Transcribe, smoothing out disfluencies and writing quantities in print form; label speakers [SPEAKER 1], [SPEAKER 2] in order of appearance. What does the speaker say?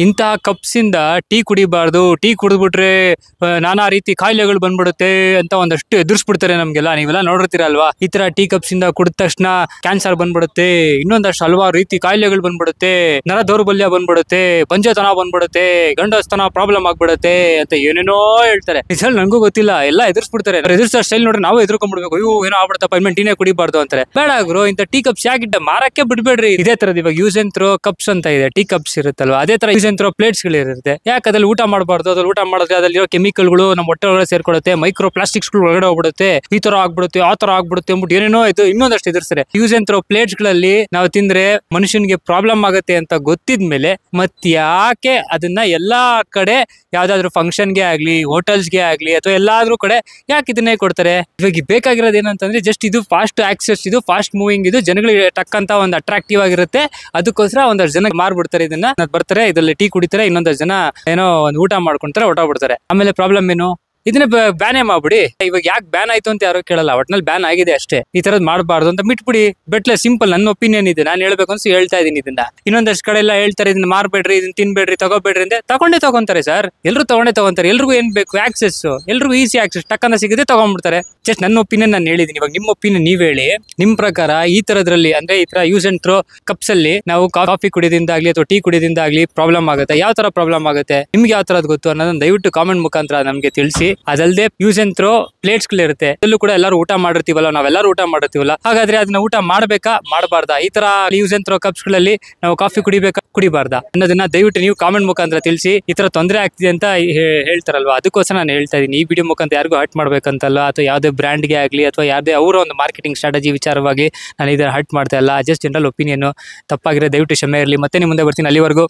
[SPEAKER 1] ಇಂತಹ ಕಪ್ಸ್ ಇಂದ tea ಕುಡಿಬಾರ್ದು, tea ಕುಡಿದ್ಬಿಟ್ರೆ ನಾನಾ ರೀತಿ ಕಾಯಿಲೆಗಳು ಬಂದ್ಬಿಡುತ್ತೆ ಅಂತ ಒಂದಷ್ಟು ಎದುರಿಸ್ಬಿಡ್ತಾರೆ ನಮ್ಗೆಲ್ಲ. ನೀವೆಲ್ಲ ನೋಡಿರ್ತೀರಲ್ವಾ, ಈ ತರ ಟೀ ಕಪ್ಸ್ ಇಂದ ಕುಡಿದ ತಕ್ಷಣ ಕ್ಯಾನ್ಸರ್ ಬಂದ್ಬಿಡುತ್ತೆ, ಇನ್ನೊಂದಷ್ಟು ಹಲವಾರು ರೀತಿ ಕಾಯಿಲೆಗಳು ಬಂದ್ಬಿಡುತ್ತೆ, ನರ ದೌರ್ಬಲ್ಯ ಬಂದ್ಬಿಡುತ್ತೆ, ಬಂಜೆತನ ಬಂದ್ಬಿಡುತ್ತೆ, ಗಂಡಸ್ತನ ಪ್ರಾಬ್ಲಮ್ ಆಗ್ಬಿಡುತ್ತೆ ಅಂತ ಏನೇನೋ ಹೇಳ್ತಾರೆ. ನಿಜವಾಗ್ಲೂ ನಂಗೂ ಗೊತ್ತಿಲ್ಲ, ಎಲ್ಲ ಎದುರಿಸ್ಬಿಡ್ತಾರೆ. ಎದುರಿಸೋ ಸ್ಟೈಲ್ ನೋಡ್ರೆ ನಾವು ಎದುರ್ಕೊಂಡ್ಬಿಡ್ಬೇಕು, ಅಯ್ಯೋ ಏನೋ ಆಗ್ಬಿಡ್ತಪ್ಪ ಇನ್ಮೇಲೆ ಟೀನೇ ಕುಡಿಬಾರ್ದು ಅಂತಾರೆ. ಬೇಡ ಗುರು, ಇಂಥ ಟೀ ಕಪ್ಸ್ ಯಾಕಿಟ್ಟ ಮಾರಕ್ಕೆ ಬಿಡ್ಬೇಡ್ರಿ. ಇದೇ ತರದ್ ಇವಾಗ ಯೂಸ್ ಅಂಡ್ ಥ್ರೋ ಕಪ್ಸ್ ಅಂತ ಇದೆ, ಟೀ ಕಪ್ಸ್ ಇರುತ್ತಲ್ವಾ, ಅದೇ ತರ ಯೂಸ್ ಅಂಡ್ ಥ್ರೋ ಪ್ಲೇಟ್ಸ್ ಗಳು ಇರುತ್ತೆ. ಯಾಕೆ ಅದ್ರಲ್ಲಿ ಊಟ ಮಾಡಬಾರ್ದು? ಅದ್ರಲ್ಲಿ ಊಟ ಮಾಡಿದ್ರೆ ಅದರಲ್ಲಿರೋ ಕೆಮಿಕಲ್ಗಳು ನಮ್ಮ ಹೊಟ್ಟೆ ಒಳಗಡೆ ಸೇರ್ಕೊಳ್ಳುತ್ತೆ, ಮೈಕ್ರೋ ಪ್ಲಾಸ್ಟಿಕ್ಸ್ ಗಳು ಒಳಗಡೆ ಹೋಗ್ಬಿಡುತ್ತೆ, ಈ ತರ ಆಗ್ಬಿಡುತ್ತೆ, ಆ ತರ ಆಗ್ಬಿಡುತ್ತೆ ಅಂದ್ಬಿಟ್ಟು ಏನೇನೋ ಇದು ಇನ್ನೊಂದಷ್ಟು ಎದುರಿಸ್ತಾರೆ. ಯೂಸ್ ಅಂಡ್ ಥ್ರೋ ಪ್ಲೇಟ್ಸ್ ಗಳಲ್ಲಿ ನಾವು ತಿಂದ್ರೆ ಮನುಷ್ಯನಿಗೆ ಪ್ರಾಬ್ಲಮ್ ಆಗುತ್ತೆ ಅಂತ ಗೊತ್ತಿದ್ಮೇಲೆ ಮತ್ ಯಾಕೆ ಅದನ್ನ ಎಲ್ಲಾ ಕಡೆ ಯಾವ್ದಾದ್ರು ಫಂಕ್ಷನ್ಗೆ ಆಗ್ಲಿ, ಹೋಟೆಲ್ಸ್ಗೆ ಆಗ್ಲಿ, ಅಥವಾ ಎಲ್ಲಾದ್ರೂ ಕಡೆ ಯಾಕೆ ಇದನ್ನೇ ಕೊಡ್ತಾರೆ? ಇವಾಗ ಬೇಕಾಗಿರೋದು ಏನಂತಂದ್ರೆ ಜಸ್ಟ್ ಇದು ಫಾಸ್ಟ್ ಆಕ್ಸೆಸ್, ಇದು ಫಾಸ್ಟ್ ಮೂವಿಂಗ್, ಇದು ಜನಗಳಿಗೆ ಟಕ್ಕಂತ ಒಂದು ಅಟ್ರಾಕ್ಟಿವ್ ಆಗಿರುತ್ತೆ. ಅದಕ್ಕೋಸ್ಕರ ಒಂದಷ್ಟು ಜನ ಮಾರ್ಬಿಡ್ತಾರೆ ಇದನ್ನ. ಬರ್ತಾರೆ, ಇದ್ರಲ್ಲಿ ಟೀ ಕುಡಿತಾರೆ, ಇನ್ನೊಂದಷ್ಟು ಜನ ಏನೋ ಒಂದು ಊಟ ಮಾಡ್ಕೊಂತಾರೆ, ಹೊರಟೋಗ್ಬಿಡ್ತಾರೆ. ಆಮೇಲೆ ಪ್ರಾಬ್ಲಮ್ ಏನು? ಇದನ್ನ ಬ್ಯಾನೇ ಮಾಡ್ಬಿಡಿ. ಇವಾಗ ಯಾಕೆ ಬ್ಯಾನ್ ಆಯ್ತು ಅಂತ ಯಾರು ಕೇಳಲ್ಲ, ಒಟ್ನಲ್ಲಿ ಬ್ಯಾನ್ ಆಗಿದೆ ಅಷ್ಟೇ. ಈ ತರದ್ ಮಾಡಬಾರ್ದು ಅಂತ ಬಿಟ್ಬಿಡಿ. ಬೆಟ್ಲೆ ಸಿಂಪಲ್, ನನ್ನ ಒಪಿನಿಯನ್ ಇದೆ, ನಾನು ಹೇಳ್ಬೇಕು ಅಂತ ಹೇಳ್ತಾ ಇದೀನಿ ಇದನ್ನ. ಇನ್ನೊಂದಷ್ಟು ಕಡೆ ಎಲ್ಲ ಹೇಳ್ತಾರೆ ಇದನ್ನ ಮಾರ್ಬೇಡ್ರಿ, ಇದನ್ನ ತಿನ್ಬೇಡ್ರಿ, ತಗೋಬೇಡ್ರಿ ಅಂತ. ತಗೊಂತಾರೆ ಸರ್, ಎಲ್ರು ತಗೊಂತಾರೆ. ಎಲ್ರಿಗೂ ಏನ್ ಬೇಕು? ಆಕ್ಸೆಸ್, ಎಲ್ರಿಗೂ ಈಸಿ ಆಕ್ಸೆಸ್, ಟಕ್ಕನ ಸಿಗುತ್ತೆ, ತಗೊಂಡ್ಬಿಡ್ತಾರೆ. ಜಸ್ಟ್ ನನ್ನ ಒಪಿನಿಯನ್ ನಾನು ಹೇಳಿದೀನಿ. ಇವಾಗ ನಿಮ್ಮ ಒಪಿನಿಯನ್ ನೀವ್ ಹೇಳಿ. ನಿಮ್ ಪ್ರಕಾರ ಈ ತರದ್ರಲ್ಲಿ, ಅಂದ್ರೆ ಈ ತರ ಯೂಸ್ ಅಂಡ್ ಥ್ರೋ ಕಪ್ಸ್ ಅಲ್ಲಿ ನಾವು ಕಾಫಿ ಕುಡಿಯೋದ್ರಿಂದಾಗ್ಲಿ ಅಥವಾ ಟೀ ಕುಡಿಯೋದ್ರಿಂದಾಗ್ಲಿ ಪ್ರಾಬ್ಲಮ್ ಆಗುತ್ತೆ? ಯಾವ ತರ ಪ್ರಾಬ್ಲಮ್ ಆಗುತ್ತೆ? ನಿಮ್ಗೆ ಯಾವ ತರದ್ ಗೊತ್ತು ಅನ್ನೋದನ್ನ ದಯವಿಟ್ಟು ಕಾಮೆಂಟ್ ಮುಖಾಂತರ ನಮ್ಗೆ ತಿಳಿಸಿ. ಅದಲ್ಲದೆ ಯೂಸ್ ಅಂಡ್ ಥ್ರೋ ಪ್ಲೇಟ್ಸ್ ಗಳಿರುತ್ತೆ, ಅಲ್ಲೂ ಕೂಡ ಎಲ್ಲರೂ ಊಟ ಮಾಡಿರ್ತೀವಲ್ಲ, ನಾವೆಲ್ಲರೂ ಊಟ ಮಾಡಿರ್ತೀವಲ್ಲ, ಹಾಗಾದ್ರೆ ಅದನ್ನ ಊಟ ಮಾಡ್ಬೇಕಾ ಮಾಡಬಾರ್ದಾ? ಈ ತರ ಯೂಸ್ ಅಂಡ್ ಥ್ರೋ ಕಪ್ಸ್ ಗಳಲ್ಲಿ ನಾವು ಕಾಫಿ ಕುಡಿಬೇಕಾ ಕುಡಿಬಾರ್ದಾ ಅನ್ನೋದನ್ನ ದಯವಿಟ್ಟು ನೀವು ಕಾಮೆಂಟ್ ಮುಖಾಂತರ ತಿಳಿಸಿ. ಈ ತರ ತೊಂದರೆ ಆಗ್ತಿದೆ ಅಂತ ಹೇಳ್ತಾರಲ್ವಾ, ಅದಕ್ಕೋಸ್ಕರ ನಾನು ಹೇಳ್ತಾ ಇದೀನಿ. ಈ ವಿಡಿಯೋ ಮುಖಾಂತರ ಯಾರಿಗೂ ಹರ್ಟ್ ಮಾಡ್ಬೇಕಂತಲ್ಲ, ಅಥವಾ ಯಾವುದೇ ಬ್ರ್ಯಾಂಡ್ಗೆ ಆಗ್ಲಿ ಅಥವಾ ಯಾವುದೇ ಅವರ ಒಂದು ಮಾರ್ಕೆಟಿಂಗ್ ಸ್ಟ್ರಾಟಜಿ ವಿಚಾರವಾಗಿ ನಾನು ಇದನ್ನ ಹರ್ಟ್ ಮಾಡ್ತಾ ಇಲ್ಲ. Just general opinion. ತಪ್ಪಾಗಿರೋ ದಯವಿಟ್ಟು ಕ್ಷಮೆ ಇರಲಿ. ಮತ್ತೆ ನಿಮ್ಮ ಮುಂದೆ ಬರ್ತೀನಿ. ಅಲ್ಲಿವರೆಗೂ